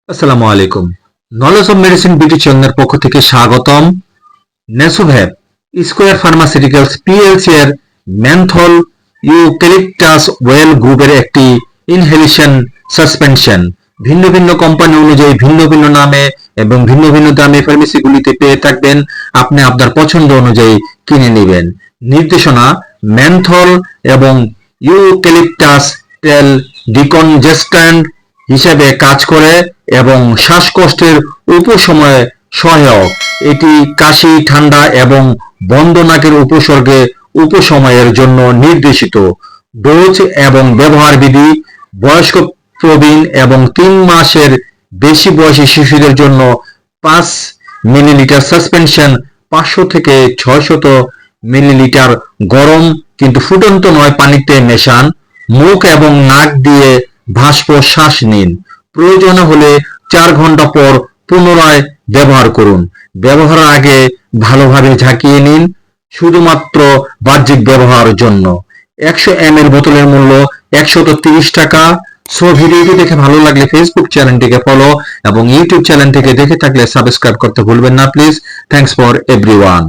আসসালামু আলাইকুম। Knowledge of medicine beauty চ্যানেলের পক্ষ থেকে স্বাগতম। নেসোভ্যাপ স্কয়ার ফার্মাসিউটিক্যালস পিএলসি এর মেন্থল ইউক্যালিপটাস ওয়েল গ্রুপের একটি ইনহেলেশন সাসপেনশন ভিন্ন ভিন্ন কোম্পানি অনুযায়ী ভিন্ন ভিন্ন নামে এবং ভিন্ন ভিন্ন দামে ফার্মেসিগুলিতে পেয়ে থাকবেন। আপনি আপনার পছন্দ অনুযায়ী কিনে নেবেন। নির্দেশনা: মেন্থল এবং ইউক্যালিপটাস তেল ডিকনজেস্ট্যান্ট হিসেবে কাজ করে এবং শ্বাসকষ্টের উপশময়ে সহায়ক। এটি কাশি, ঠান্ডা এবং বন্ধ নাকের উপসর্গে উপশমের জন্য নির্দেশিত। ডোজ এবং ব্যবহার বিধি: বয়স্ক, প্রবীণ এবং 3 মাসের বেশি বয়সী শিশুদের জন্য 5 মিলিলিটার সাসপেনশন 500 থেকে 600 মিলিলিটার গরম কিন্তু ফুটন্ত নয় পানিতে মেশান। মুখ এবং নাক দিয়ে বাষ্প শ্বাস নিন। প্রয়োজন হলে 4 ঘন্টা পর পুনরায় ব্যবহার করুন। ব্যবহারের আগে ভালোভাবে ঝাঁকিয়ে নিন। শুধুমাত্র বাহ্যিক ব্যবহারের জন্য। 100 ml বোতলের মূল্য 130 টাকা। সো ভিডিওটি দেখে ভালো লাগলে ফেসবুক চ্যানেলটিকে ফলো এবং ইউটিউব চ্যানেল থেকে দেখে থাকলে সাবস্ক্রাইব করতে ভুলবেন না প্লিজ। Thanks for everyone.